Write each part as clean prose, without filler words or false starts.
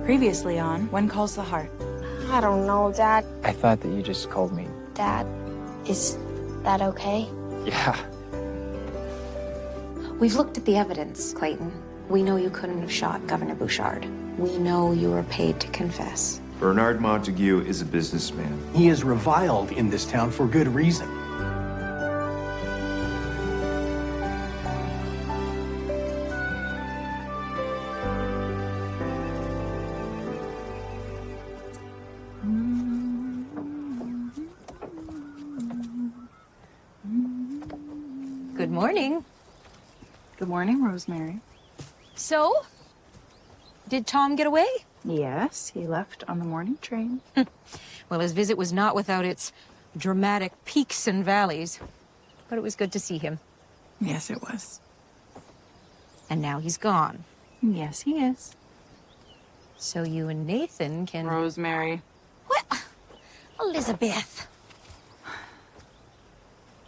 Previously on When Calls the Heart. I don't know, Dad. I thought that you just called me. Dad, is that okay? Yeah. We've looked at the evidence, Clayton. We know you couldn't have shot Governor Bouchard. We know you were paid to confess. Bernard Montague is a businessman. He is reviled in this town for good reason. Good morning. Good morning, Rosemary. So, did Tom get away? Yes, he left on the morning train. Well, his visit was not without its dramatic peaks and valleys, but it was good to see him. Yes, it was. And now he's gone. Yes, he is. So you and Nathan can... Rosemary. Well, Elizabeth.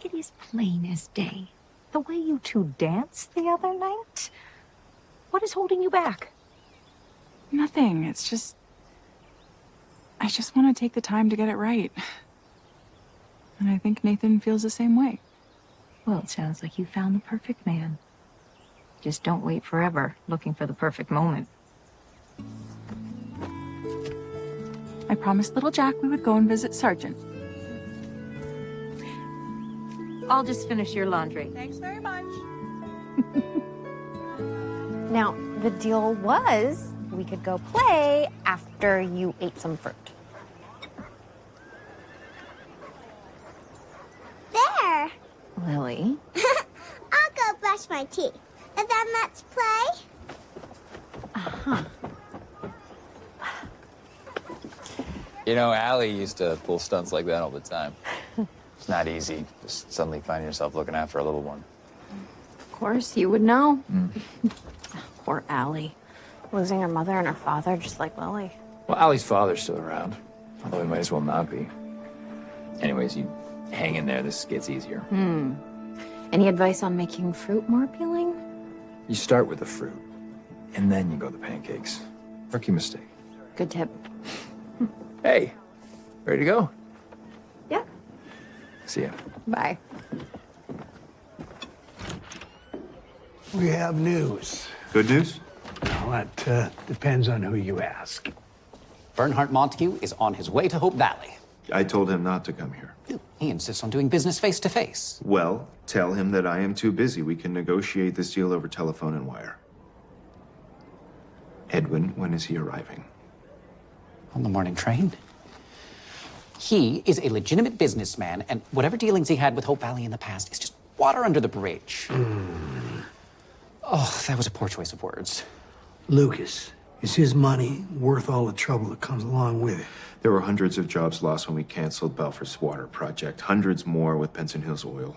It is plain as day. The way you two danced the other night. What is holding you back? Nothing. It's just... I just want to take the time to get it right. And I think Nathan feels the same way. Well, it sounds like you found the perfect man. Just don't wait forever looking for the perfect moment. I promised little Jack we would go and visit Sergeant. I'll just finish your laundry. Thanks very much. Now, the deal was we could go play after you ate some fruit. There. Lily? I'll go brush my teeth. And then let's play. Uh-huh. You know, Allie used to pull stunts like that all the time. It's not easy, just suddenly finding yourself looking after a little one. Of course, you would know. Poor Allie. Losing her mother and her father just like Lily. Well, Allie's father's still around, although he might as well not be. Anyways, you hang in there, this gets easier. Any advice on making fruit more appealing? You start with the fruit, and then you go to the pancakes. Rookie mistake. Good tip. Hey, ready to go? Yeah. See ya. Bye. We have news. Good news? Well, that depends on who you ask. Bernhardt Montague is on his way to Hope Valley. I told him not to come here. He insists on doing business face to face. Well, tell him that I am too busy. We can negotiate this deal over telephone and wire. Edwin, when is he arriving? On the morning train. He is a legitimate businessman, and whatever dealings he had with Hope Valley in the past is just water under the bridge. Oh, that was a poor choice of words. Lucas, is his money worth all the trouble that comes along with it? There were hundreds of jobs lost when we canceled Belfast's water project. Hundreds more with Benson Hills Oil.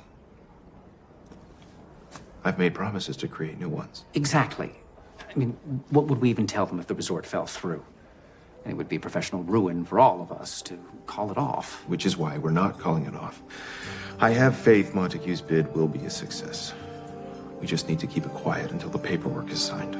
I've made promises to create new ones. Exactly. I mean, what would we even tell them if the resort fell through? And it would be professional ruin for all of us to call it off. Which is why we're not calling it off. I have faith Montague's bid will be a success. We just need to keep it quiet until the paperwork is signed.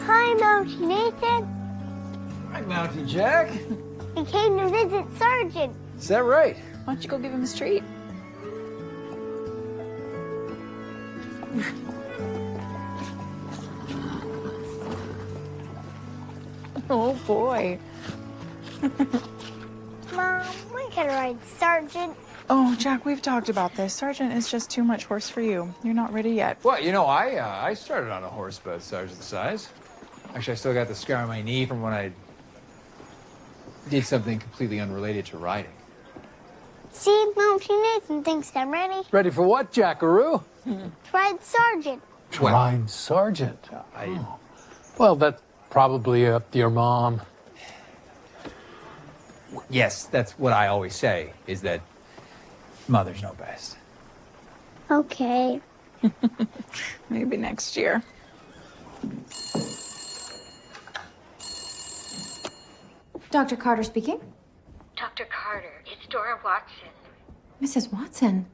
Hi, Mountie Nathan. Hi, Mountie Jack. We came to visit Sergeant. Is that right? Why don't you go give him his treat? Oh, boy. Mom, we can ride Sergeant. Oh, Jack, we've talked about this. Sergeant is just too much horse for you. You're not ready yet. Well, you know, I started on a horse about Sergeant's size. Actually, I still got the scar on my knee from when I did something completely unrelated to riding. See, Mountie Nathan thinks I'm ready. Ready for what, Jackaroo? Ride Sergeant. Ride Sergeant. Well, that's probably up to your mom. Yes, that's what I always say, is that mothers know best. Okay. Maybe next year. Dr. Carter speaking. Dr. Carter, it's Dora Watson. Mrs. Watson,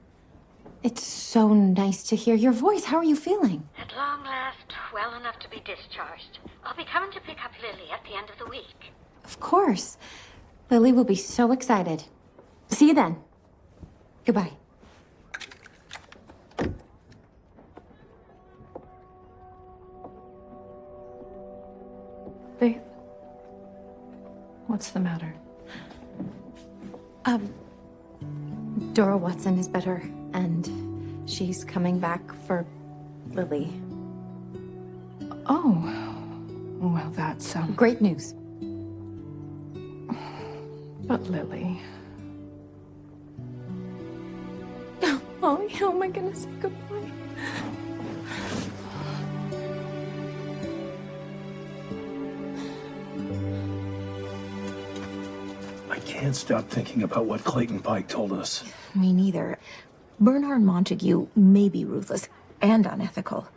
it's so nice to hear your voice. How are you feeling? At long last, well enough to be discharged. I'll be coming to pick up Lily at the end of the week. Of course. Lily will be so excited. See you then. Goodbye. Faith? What's the matter? Dora Watson is better, and she's coming back for Lily. Oh. Well, that's, Great news. But Lily... Oh, how am I gonna say goodbye? I can't stop thinking about what Clayton Pike told us. Me neither. Bernard Montague may be ruthless and unethical.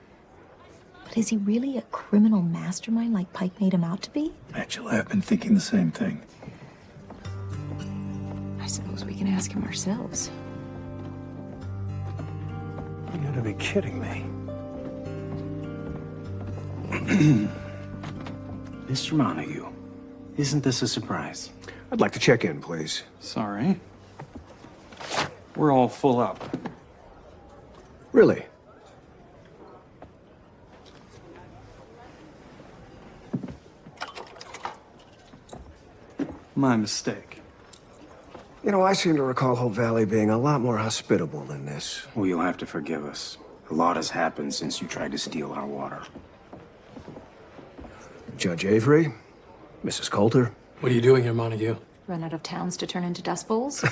But is he really a criminal mastermind like Pike made him out to be? Actually, I've been thinking the same thing. I suppose we can ask him ourselves. You gotta be kidding me. Mr. Montague, isn't this a surprise? I'd like to check in, please. Sorry. We're all full up. Really? My mistake. You know, I seem to recall Hope Valley being a lot more hospitable than this. Well, you'll have to forgive us. A lot has happened since you tried to steal our water. Judge Avery, Mrs. Coulter. What are you doing here, Montague? Run out of towns to turn into Dust Bowls?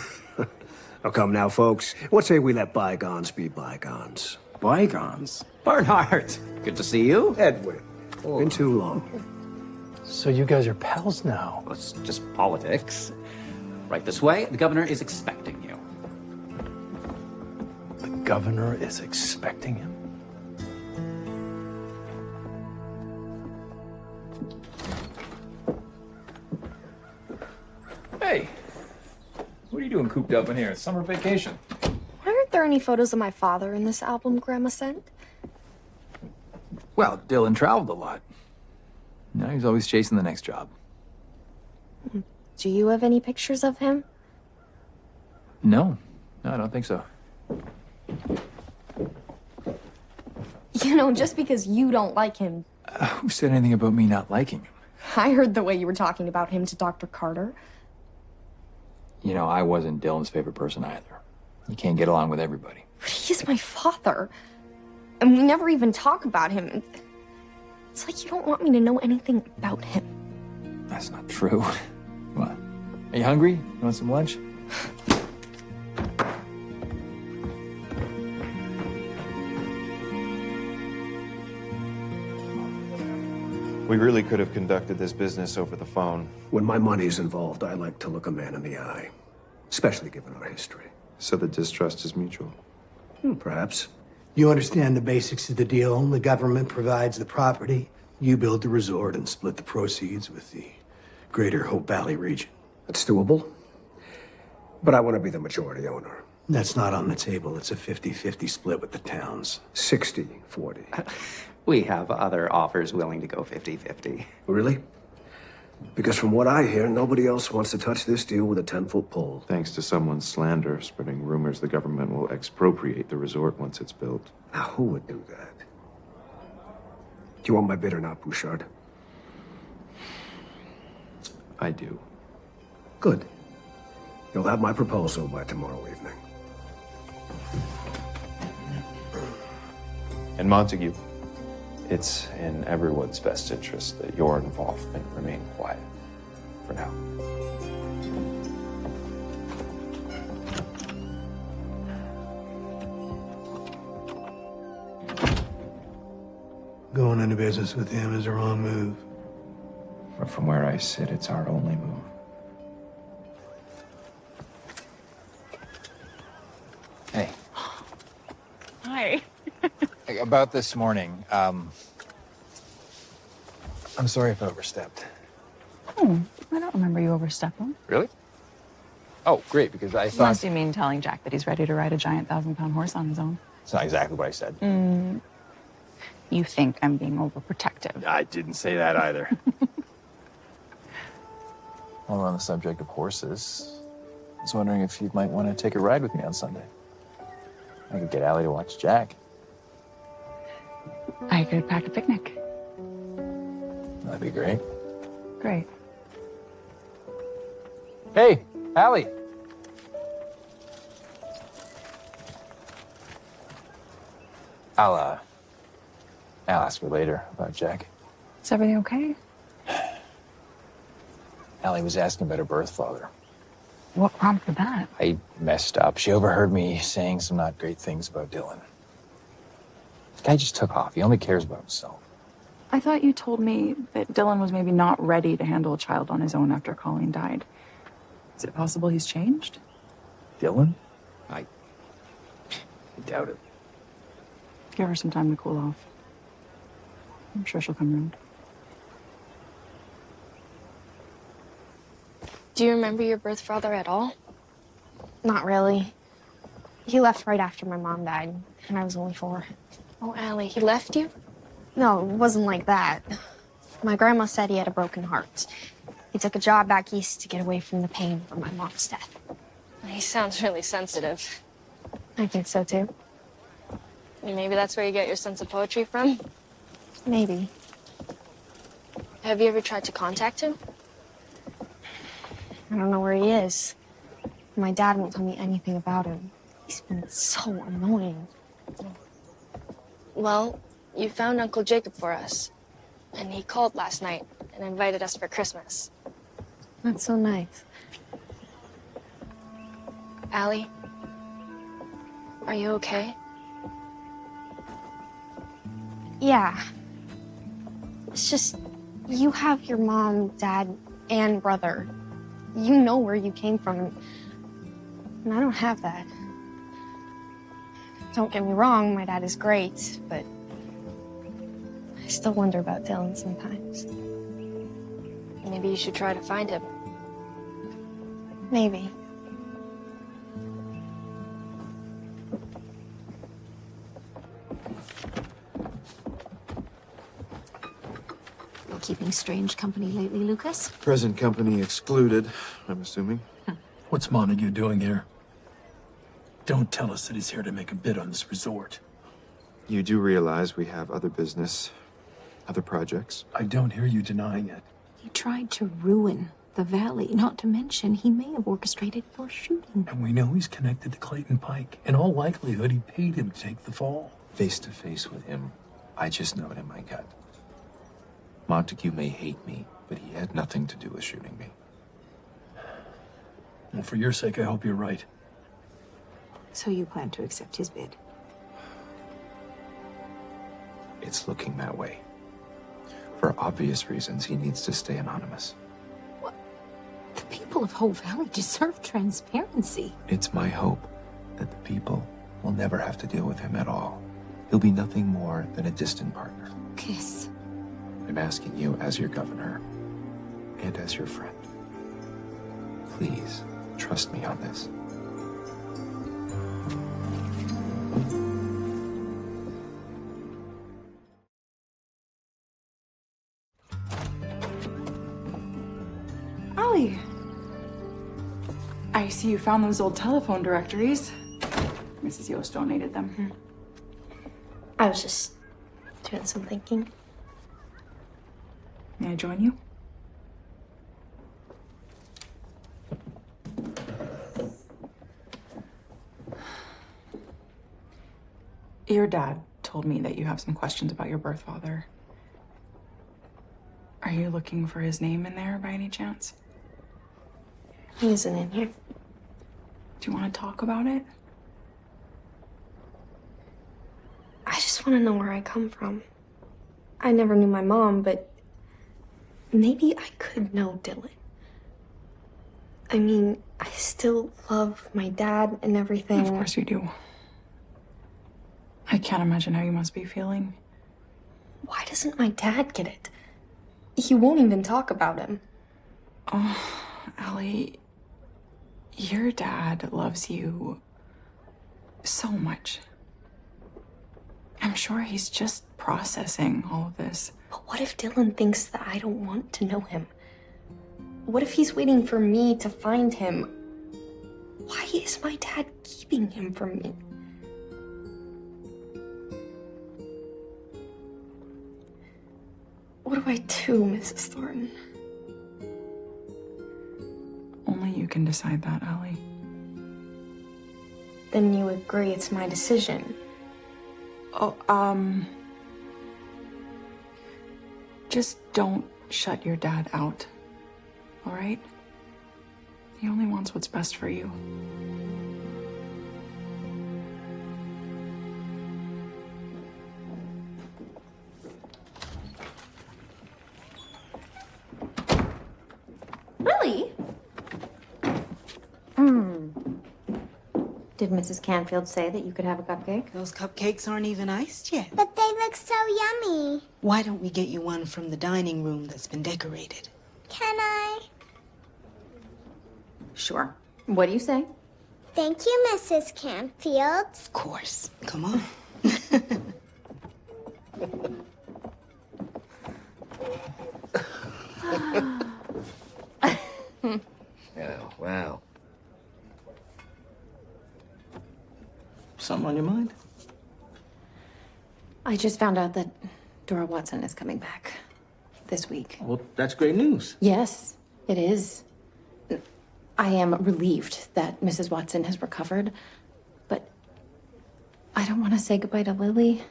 Oh, come now, folks. What say we let bygones be bygones? Bygones? Bernard, good to see you. Edwin, been too long. So you guys are pals now? Well, it's just politics. Right this way, the governor is expecting you. The governor is expecting him? Hey, what are you doing cooped up in here? It's summer vacation. Why aren't there any photos of my father in this album Grandma sent? Well, Dylan traveled a lot. Now he's always chasing the next job. Do you have any pictures of him? No, I don't think so. You know, just because you don't like him. Who said anything about me not liking him? I heard the way you were talking about him to Dr. Carter. You know, I wasn't Dylan's favorite person either. You can't get along with everybody. But he is my father. And we never even talk about him. It's like you don't want me to know anything about him. That's not true. What? Are you hungry? You want some lunch? We really could have conducted this business over the phone. When my money's involved, I like to look a man in the eye, especially given our history. So the distrust is mutual? Perhaps. You understand the basics of the deal. The government provides the property. You build the resort and split the proceeds with the greater Hope Valley region. That's doable. But I want to be the majority owner. That's not on the table. It's a 50-50 split with the towns. 60-40. We have other offers willing to go 50-50. Really? Because from what I hear, nobody else wants to touch this deal with a 10-foot pole. Thanks to someone's slander, spreading rumors the government will expropriate the resort once it's built. Now, who would do that? Do you want my bid or not, Bouchard? I do. Good. You'll have my proposal by tomorrow evening. And Montague, it's in everyone's best interest that your involvement remain quiet for now. Going into business with him is a wrong move. But from where I sit, it's our only move. Hey. Hi. About this morning, I'm sorry if I overstepped. Oh, I don't remember you overstepping. Really? Oh, great, because I thought... Unless you mean telling Jack that he's ready to ride a giant 1,000-pound horse on his own. It's not exactly what I said. You think I'm being overprotective. I didn't say that either. While we're on the subject of horses, I was wondering if you might want to take a ride with me on Sunday. I could get Allie to watch Jack. I could pack a picnic. That'd be great. Great. Hey, Allie. I'll ask her later about Jack. Is everything okay? Allie was asking about her birth father. What prompted that? I messed up. She overheard me saying some not great things about Dylan. The guy just took off. He only cares about himself. I thought you told me that Dylan was maybe not ready to handle a child on his own after Colleen died. Is it possible he's changed? Dylan? I doubt it. Give her some time to cool off. I'm sure she'll come around. Do you remember your birth father at all? Not really. He left right after my mom died, and I was only 4. Oh, Allie, he left you? No, it wasn't like that. My grandma said he had a broken heart. He took a job back east to get away from the pain from my mom's death. He sounds really sensitive. I think so, too. Maybe that's where you get your sense of poetry from? Maybe. Have you ever tried to contact him? I don't know where he is. My dad won't tell me anything about him. He's been so annoying. Well, you found Uncle Jacob for us. And he called last night and invited us for Christmas. That's so nice. Allie, are you okay? Yeah. It's just, you have your mom, dad, and brother. You know where you came from. And I don't have that. Don't get me wrong, my dad is great, but I still wonder about Dylan sometimes. Maybe you should try to find him. Maybe. You're keeping strange company lately, Lucas? Present company excluded, I'm assuming. What's Montague doing here? Don't tell us that he's here to make a bid on this resort. You do realize we have other business, other projects? I don't hear you denying it. He tried to ruin the valley, not to mention he may have orchestrated your shooting. And we know he's connected to Clayton Pike. In all likelihood, he paid him to take the fall. Face to face with him, I just know it in my gut. Montague may hate me, but he had nothing to do with shooting me. Well, for your sake, I hope you're right. So you plan to accept his bid? It's looking that way. For obvious reasons, he needs to stay anonymous. What? The people of Hope Valley deserve transparency. It's my hope that the people will never have to deal with him at all. He'll be nothing more than a distant partner. Lucas. I'm asking you as your governor and as your friend. Please, trust me on this. Allie. I see you found those old telephone directories. Mrs. Yost donated them. I was just doing some thinking. May I join you? Your dad told me that you have some questions about your birth father. Are you looking for his name in there by any chance? He isn't in here. Do you want to talk about it? I just want to know where I come from. I never knew my mom, but maybe I could know Dylan. I mean, I still love my dad and everything. Of course you do. I can't imagine how you must be feeling. Why doesn't my dad get it? He won't even talk about him. Oh, Allie, your dad loves you so much. I'm sure he's just processing all of this. But what if Dylan thinks that I don't want to know him? What if he's waiting for me to find him? Why is my dad keeping him from me? What do I do, Mrs. Thornton? Only you can decide that, Allie. Then you agree it's my decision. Oh, just don't shut your dad out, all right? He only wants what's best for you. Really? Did Mrs. Canfield say that you could have a cupcake? Those cupcakes aren't even iced yet. But they look so yummy. Why don't we get you one from the dining room that's been decorated? Can I? Sure. What do you say? Thank you, Mrs. Canfield. Of course. Come on. Oh, wow. Something on your mind? I just found out that Dora Watson is coming back this week. Well, that's great news. Yes, it is. I am relieved that Mrs. Watson has recovered, but I don't want to say goodbye to Lily.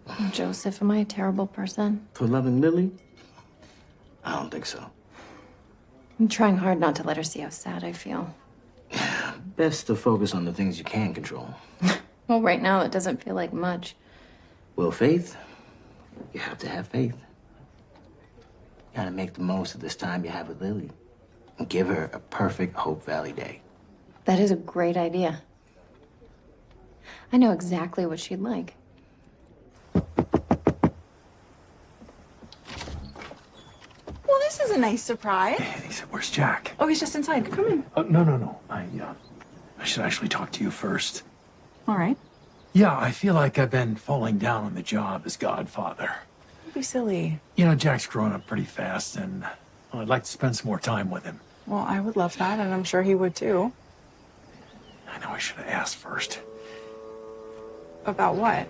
Oh, Joseph, am I a terrible person? For loving Lily? I don't think so. I'm trying hard not to let her see how sad I feel. Best to focus on the things you can control. Well, right now it doesn't feel like much. Well, faith, you have to have faith. You gotta make the most of this time you have with Lily. And give her a perfect Hope Valley day. That is a great idea. I know exactly what she'd like. Well, this is a nice surprise. Hey, he said, where's Jack? Oh, he's just inside. Come in. No. I should actually talk to you first. All right. Yeah, I feel like I've been falling down on the job as godfather. Don't be silly. You know, Jack's growing up pretty fast, and well, I'd like to spend some more time with him. Well, I would love that, and I'm sure he would too. I know I should have asked first. About what?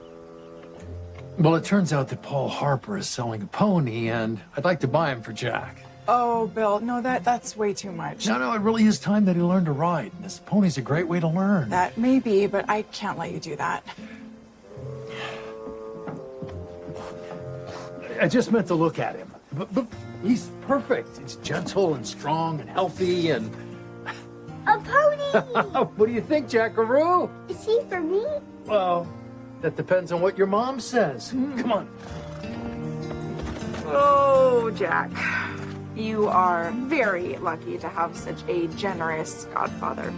Well, it turns out that Paul Harper is selling a pony, and I'd like to buy him for Jack. Oh, Bill, no, that's way too much. No, it really is time that he learned to ride. And this pony's a great way to learn. That may be, but I can't let you do that. I just meant to look at him. But he's perfect. He's gentle and strong and healthy and... A pony! What do you think, Jackaroo? Is he for me? Well, that depends on what your mom says. Come on. Oh, Jack. You are very lucky to have such a generous godfather.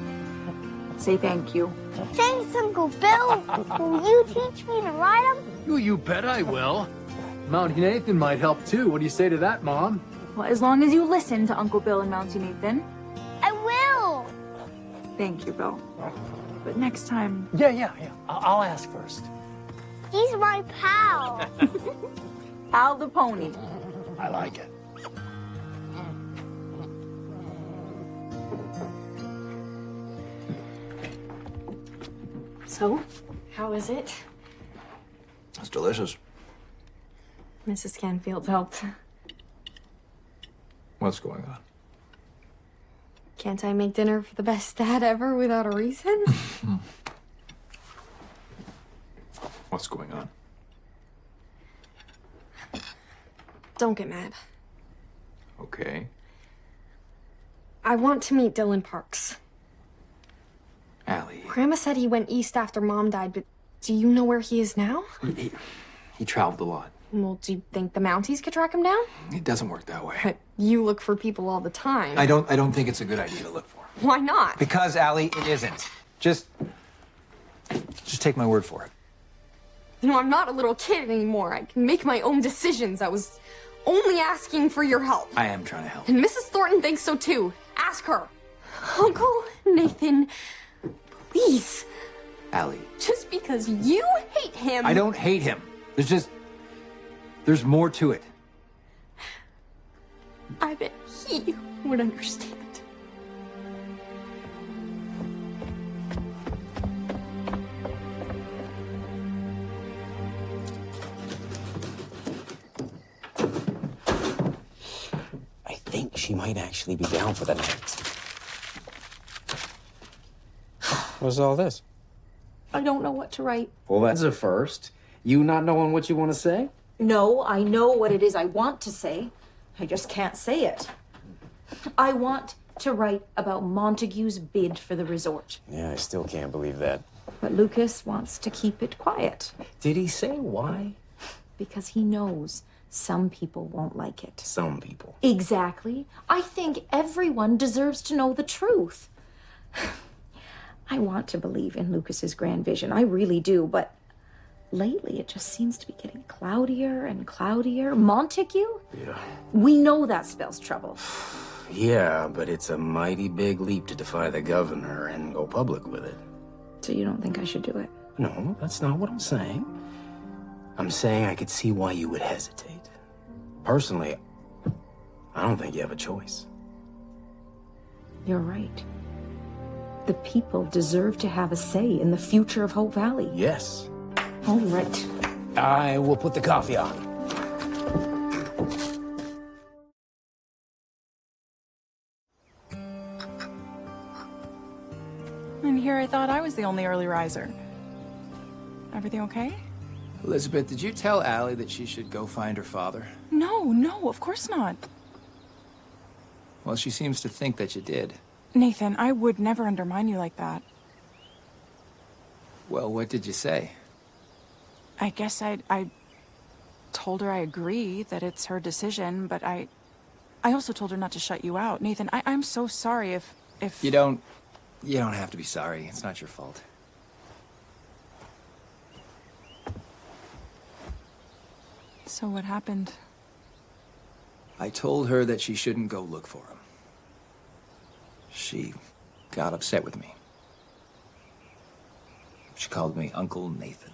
Say thank you. Thanks, Uncle Bill. Will you teach me to ride him? You bet I will. Mountie Nathan might help too. What do you say to that, Mom? Well, as long as you listen to Uncle Bill and Mountie Nathan. I will. Thank you, Bill. But next time... Yeah. I'll ask first. He's my pal. Al the pony. I like it. So, how is it? It's delicious. Mrs. Canfield helped. What's going on? Can't I make dinner for the best dad ever without a reason? What's going on? Don't get mad. Okay. I want to meet Dylan Parks. Allie. Grandma said he went east after Mom died, but do you know where he is now? He traveled a lot. Well, do you think the Mounties could track him down? It doesn't work that way. But you look for people all the time. I don't think it's a good idea to look for him. Why not? Because, Allie, it isn't. Just take my word for it. No, I'm not a little kid anymore. I can make my own decisions. I was only asking for your help. I am trying to help. And Mrs. Thornton thinks so too. Ask her. Uncle Nathan, please. Allie. Just because you hate him. I don't hate him. There's more to it. I bet he would understand. I think she might actually be down for the night. What's all this? I don't know what to write. Well, that's a first. You not knowing what you want to say? No, I know what it is I want to say. I just can't say it. I want to write about Montague's bid for the resort. Yeah, I still can't believe that. But Lucas wants to keep it quiet. Did he say why? Because he knows some people won't like it. Some people. Exactly. I think everyone deserves to know the truth. I want to believe in Lucas's grand vision. I really do, but lately it just seems to be getting cloudier and cloudier. Montague? Yeah. We know that spells trouble. Yeah, but it's a mighty big leap to defy the governor and go public with it. So you don't think I should do it? No, that's not what I'm saying. I'm saying I could see why you would hesitate. Personally, I don't think you have a choice. You're right. The people deserve to have a say in the future of Hope Valley. Yes. All right. I will put the coffee on. And here I thought I was the only early riser. Everything okay? Elizabeth, did you tell Allie that she should go find her father? No, of course not. Well, she seems to think that you did. Nathan, I would never undermine you like that. Well, what did you say? I guess I told her I agree that it's her decision, but I also told her not to shut you out. Nathan, I'm so sorry if... You don't have to be sorry. It's not your fault. So what happened? I told her that she shouldn't go look for him. She got upset with me. She called me Uncle Nathan.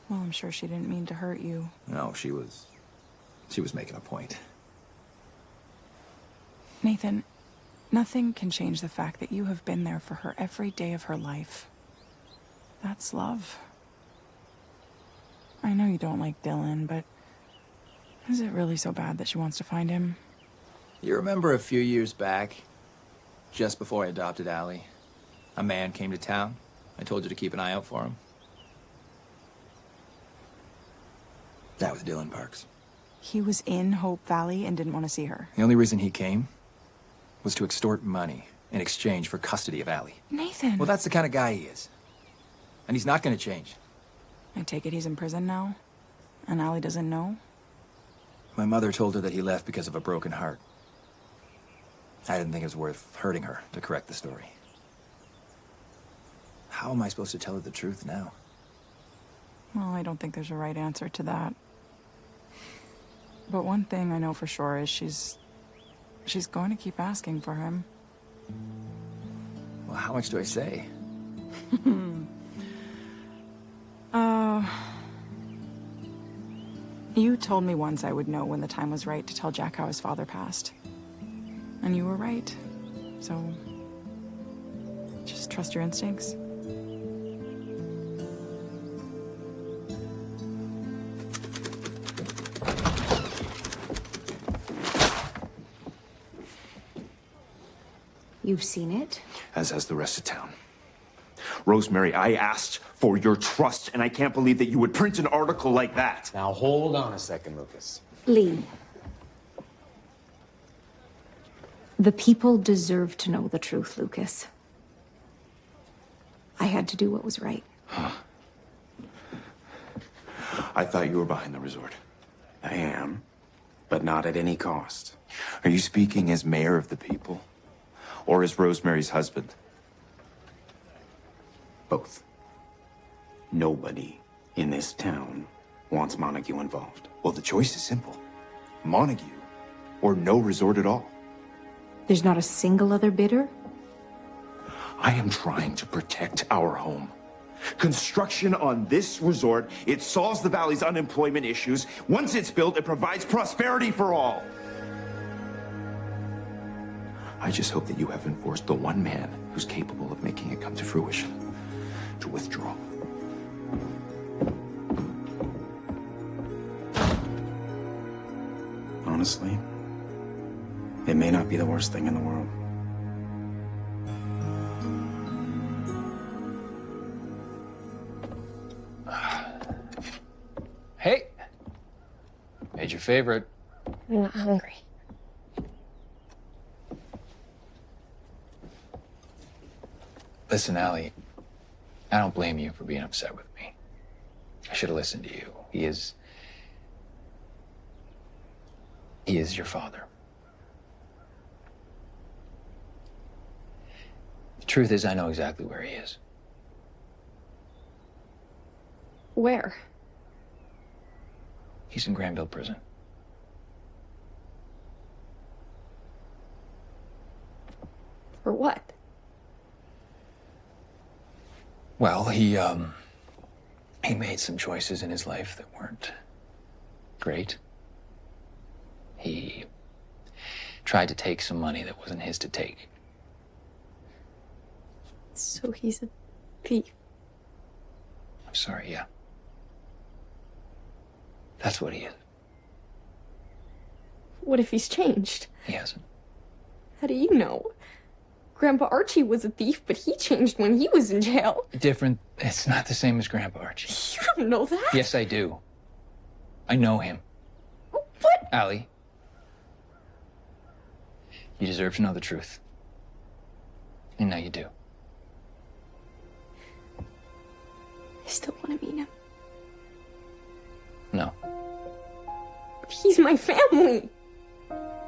Well, I'm sure she didn't mean to hurt you. No, she was making a point. Nathan, nothing can change the fact that you have been there for her every day of her life. That's love. I know you don't like Dylan, but is it really so bad that she wants to find him? You remember a few years back, just before I adopted Allie, a man came to town? I told you to keep an eye out for him. That was Dylan Parks. He was in Hope Valley and didn't want to see her. The only reason he came was to extort money in exchange for custody of Allie. Nathan! Well, that's the kind of guy he is. And he's not going to change. I take it he's in prison now? And Allie doesn't know? My mother told her that he left because of a broken heart. I didn't think it was worth hurting her to correct the story. How am I supposed to tell her the truth now? Well, I don't think there's a right answer to that. But one thing I know for sure is she's going to keep asking for him. Well, how much do I say? You told me once I would know when the time was right to tell Jack how his father passed. And you were right. So, just trust your instincts. You've seen it? As has the rest of town. Rosemary, I asked for your trust, and I can't believe that you would print an article like that. Now, hold on a second, Lucas. Lee. The people deserve to know the truth, Lucas. I had to do what was right. I thought you were behind the resort. I am, but not at any cost. Are you speaking as mayor of the people? Or as Rosemary's husband? Both. Nobody in this town wants Montague involved. Well, the choice is simple. Montague, or no resort at all. There's not a single other bidder? I am trying to protect our home. Construction on this resort, it solves the valley's unemployment issues. Once it's built, it provides prosperity for all. I just hope that you haven't forced the one man who's capable of making it come to fruition to withdraw. Honestly, it may not be the worst thing in the world. Hey! Made your favorite. I'm not hungry. Listen, Allie, I don't blame you for being upset with me. I should have listened to you. He is your father. The truth is, I know exactly where he is. Where? He's in Granville Prison. For what? Well, he made some choices in his life that weren't great. He tried to take some money that wasn't his to take. So he's a thief. I'm sorry, yeah. That's what he is. What if he's changed? He hasn't. How do you know? Grandpa Archie was a thief, but he changed when he was in jail. Different. It's not the same as Grandpa Archie. You don't know that? Yes, I do. I know him. What? Allie, you deserve to know the truth. And now you do. I still want to meet him. No. But he's my family.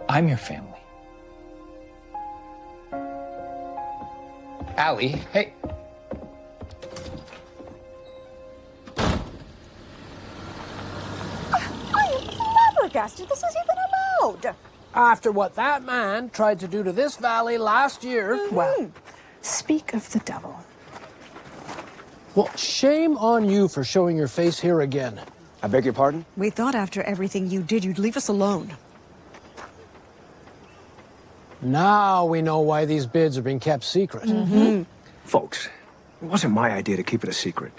I'm your family. Allie, hey. I am flabbergasted this is even allowed. After what that man tried to do to this valley last year. Well, speak of the devil. Well, shame on you for showing your face here again. I beg your pardon? We thought after everything you did, you'd leave us alone. Now we know why these bids are being kept secret. Mm-hmm. Folks, it wasn't my idea to keep it a secret.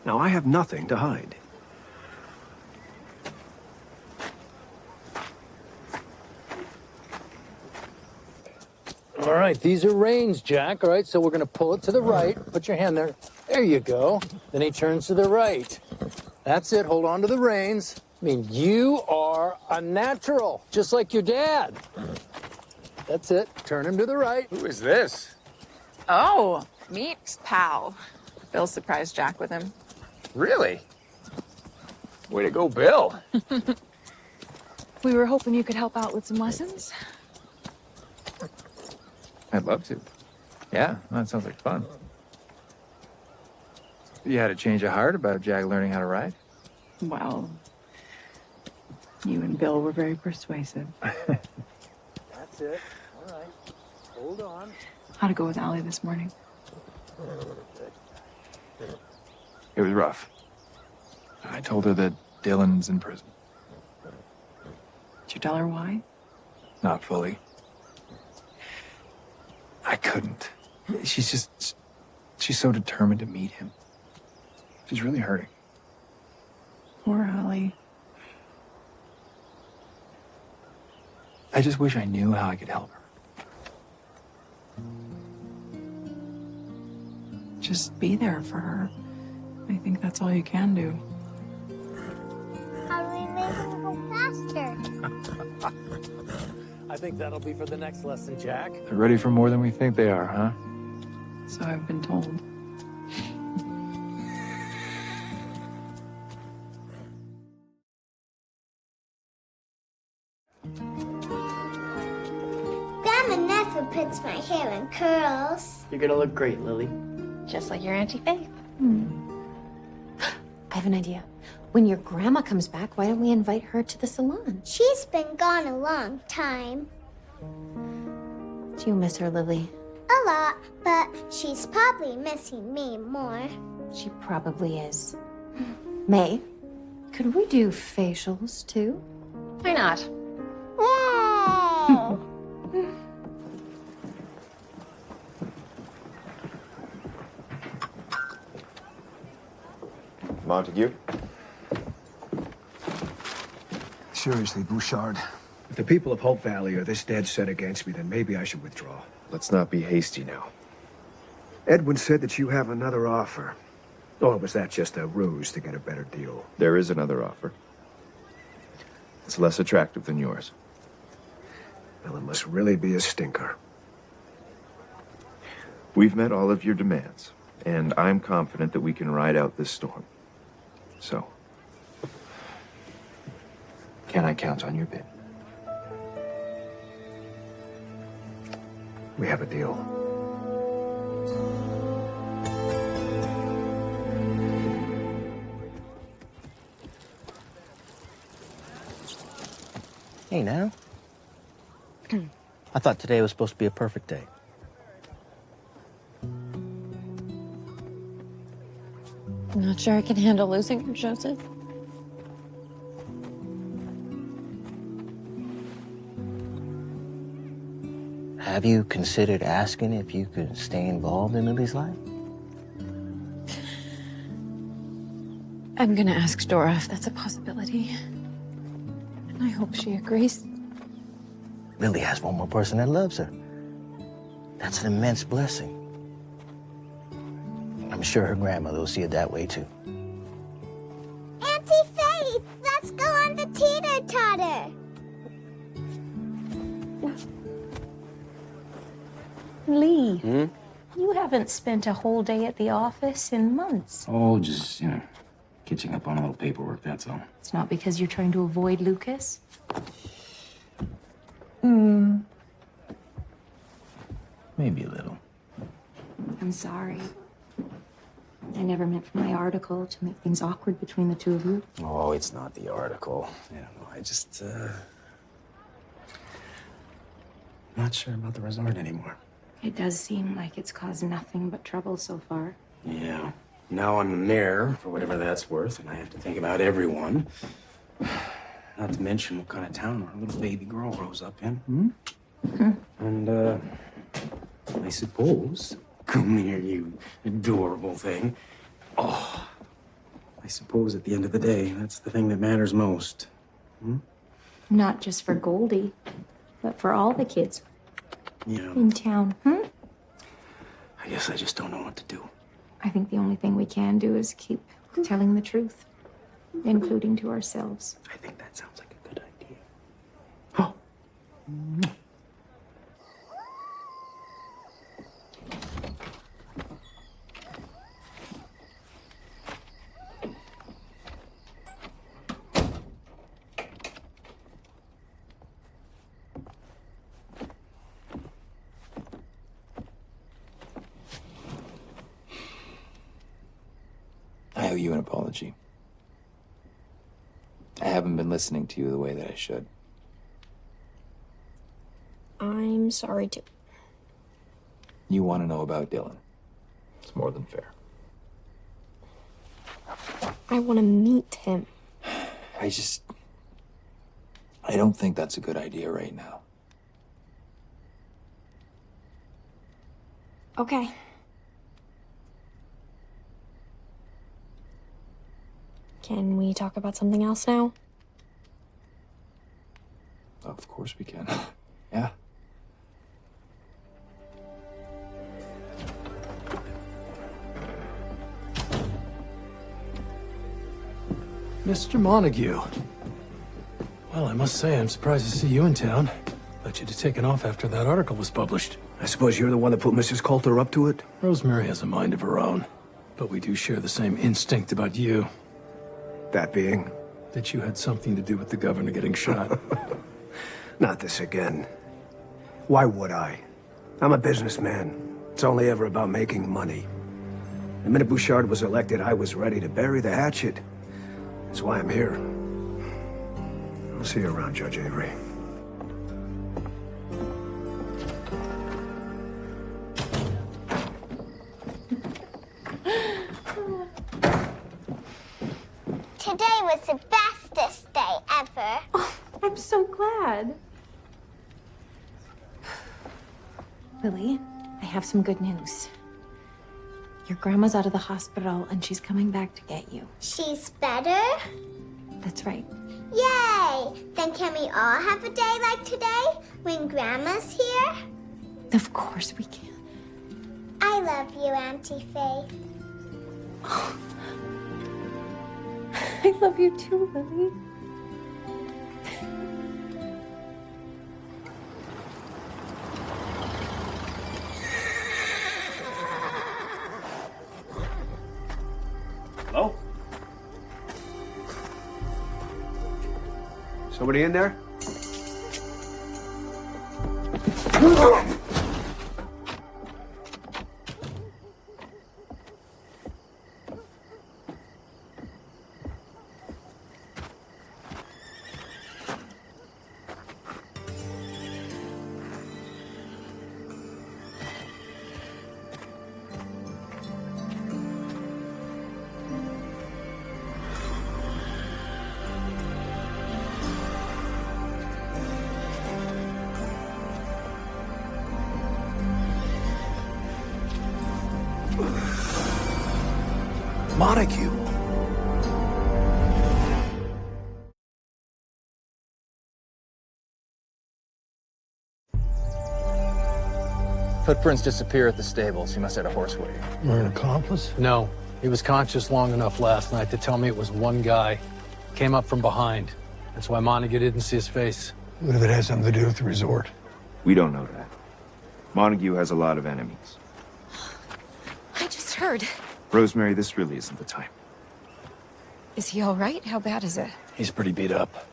Now, I have nothing to hide. All right, these are reins, Jack. All right, so we're going to pull it to the right. Put your hand there. There you go. Then he turns to the right. That's it. Hold on to the reins. I mean, you are a natural, just like your dad. That's it. Turn him to the right. Who is this? Oh, meet pal. Bill surprised Jack with him. Really? Way to go, Bill. We were hoping you could help out with some lessons. I'd love to. Yeah, that sounds like fun. You had a change of heart about Jack learning how to ride? Well, you and Bill were very persuasive. That's it. All right. Hold on. How'd it go with Allie this morning? It was rough. I told her that Dylan's in prison. Did you tell her why? Not fully. I couldn't. She's so determined to meet him. She's really hurting. Poor Allie. I just wish I knew how I could help her. Just be there for her. I think that's all you can do. How do we make him go faster? I think that'll be for the next lesson, Jack. They're ready for more than we think they are, huh? So I've been told. gets my hair in curls. You're gonna look great, Lily. Just like your Auntie Faith. I have an idea. When your grandma comes back, why don't we invite her to the salon? She's been gone a long time. Do you miss her, Lily? A lot, but she's probably missing me more. She probably is. May, could we do facials too? Why not? Oh! Montague? Seriously, Bouchard. If the people of Hope Valley are this dead set against me, then maybe I should withdraw. Let's not be hasty now. Edwin said that you have another offer. Or was that just a ruse to get a better deal? There is another offer. It's less attractive than yours. Well, it must really be a stinker. We've met all of your demands, and I'm confident that we can ride out this storm. So, can I count on your bid? We have a deal. Hey, now. I thought today was supposed to be a perfect day. I'm not sure I can handle losing her, Joseph. Have you considered asking if you could stay involved in Lily's life? I'm gonna ask Dora if that's a possibility. And I hope she agrees. Lily has one more person that loves her. That's an immense blessing. I'm sure her grandmother will see it that way, too. Auntie Faith, let's go on the teeter-totter. Lee, you haven't spent a whole day at the office in months. Oh, just, catching up on a little paperwork, that's all. It's not because you're trying to avoid Lucas? Maybe a little. I'm sorry. I never meant for my article to make things awkward between the two of you. Oh, it's not the article. I just, not sure about the resort anymore. It does seem like it's caused nothing but trouble so far. Yeah. Now I'm the mayor, for whatever that's worth, and I have to think about everyone. Not to mention what kind of town our little baby girl grows up in. And, I suppose, come here, you adorable thing. Oh, I suppose at the end of the day, that's the thing that matters most. Not just for Goldie, but for all the kids Yeah. in town. I guess I just don't know what to do. I think the only thing we can do is keep telling the truth, including to ourselves. I think that sounds like a good idea. I owe you an apology. I haven't been listening to you the way that I should. I'm sorry too. You want to know about Dylan. It's more than fair. I want to meet him. I don't think that's a good idea right now. Okay. Can we talk about something else now? Of course we can. Yeah. Mr. Montague. Well, I must say, I'm surprised to see you in town. Thought you'd have taken off after that article was published. I suppose you're the one that put Mrs. Coulter up to it? Rosemary has a mind of her own, but we do share the same instinct about you. That being? That you had something to do with the governor getting shot. Not this again. Why would I? I'm a businessman. It's only ever about making money. The minute Bouchard was elected, I was ready to bury the hatchet. That's why I'm here. I'll see you around, Judge Avery. Today was the bestest day ever. Oh, I'm so glad. Lily, I have some good news. Your grandma's out of the hospital and she's coming back to get you. She's better? That's right. Yay! Then can we all have a day like today when Grandma's here? Of course we can. I love you, Auntie Faye. I love you too, Lily. Hello? Somebody in there? Montague. Footprints disappear at the stables. He must have had a horse wait. You're an accomplice? No. He was conscious long enough last night to tell me it was one guy. Came up from behind. That's why Montague didn't see his face. What if it has something to do with the resort? We don't know that. Montague has a lot of enemies. I just heard. Rosemary, this really isn't the time. Is he all right? How bad is it? He's pretty beat up.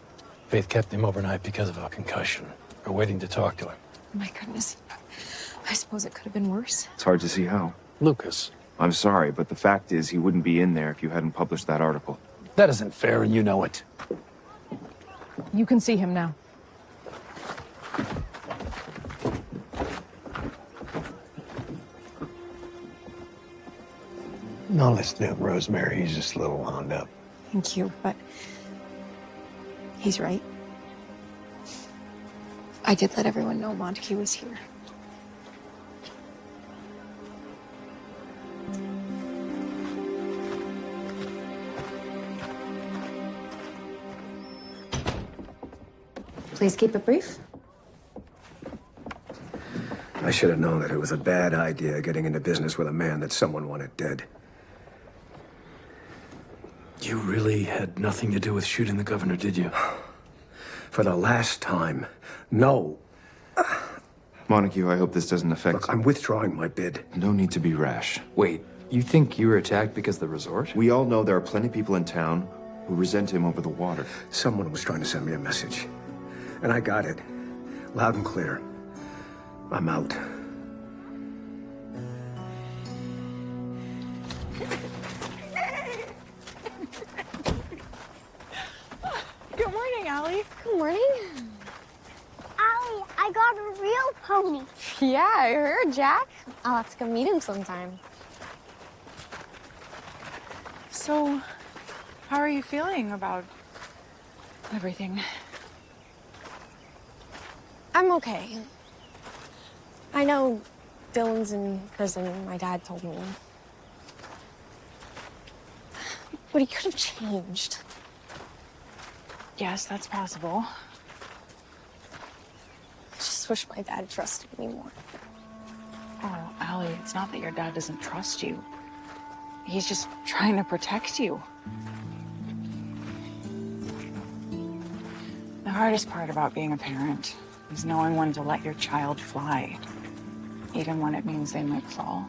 Faith kept him overnight because of a concussion. We're waiting to talk to him. My goodness. I suppose it could have been worse. It's hard to see how. Lucas. I'm sorry, but the fact is he wouldn't be in there if you hadn't published that article. That isn't fair, and you know it. You can see him now. No, listen to him, Rosemary. He's just a little wound up. Thank you, but he's right. I did let everyone know Montague was here. Please keep it brief. I should have known that it was a bad idea getting into business with a man that someone wanted dead. You really had nothing to do with shooting the governor, did you? For the last time, no. Montague, I hope this doesn't affect... Look, I'm withdrawing my bid. No need to be rash. Wait, you think you were attacked because of the resort? We all know there are plenty of people in town who resent him over the water. Someone was trying to send me a message. And I got it. Loud and clear. I'm out. Good morning, Allie. Good morning. Allie, I got a real pony. Yeah, I heard, Jack. I'll have to come meet him sometime. So, how are you feeling about everything? I'm okay. I know Dylan's in prison, my dad told me. But he could have changed. Yes, that's possible. I just wish my dad trusted me more. Oh, Allie, it's not that your dad doesn't trust you. He's just trying to protect you. The hardest part about being a parent is knowing when to let your child fly, even when it means they might fall.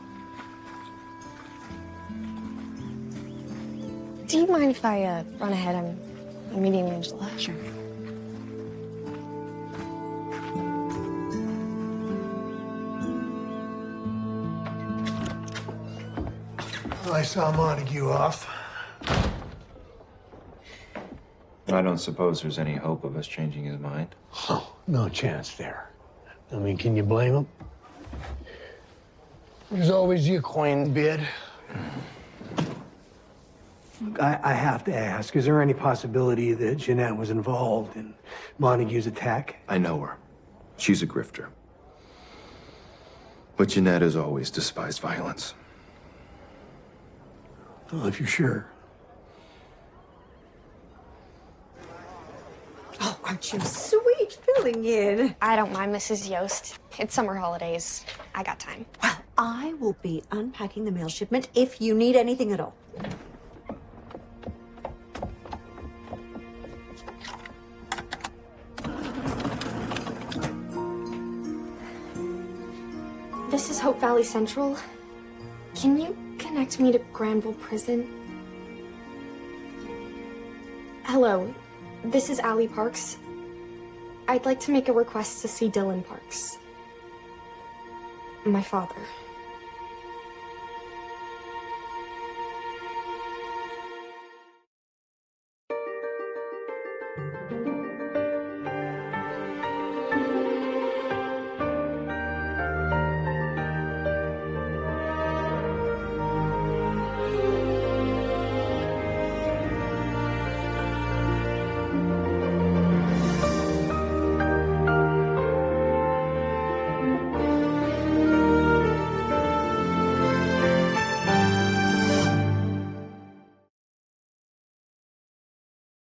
Do you mind if I run ahead? I'm meeting Angela. Sure. Well, I saw Montague off. I don't suppose there's any hope of us changing his mind. Oh, no chance there. I mean, can you blame him? There's always the acquaintance bid. Look, I have to ask, is there any possibility that Jeanette was involved in Montague's attack? I know her. She's a grifter. But Jeanette has always despised violence. Well, if you're sure. Oh, aren't you sweet filling in? I don't mind, Mrs. Yost. It's summer holidays. I got time. Well, I will be unpacking the mail shipment if you need anything at all. This is Hope Valley Central. Can you connect me to Granville Prison? Hello, this is Allie Parks. I'd like to make a request to see Dylan Parks. My father.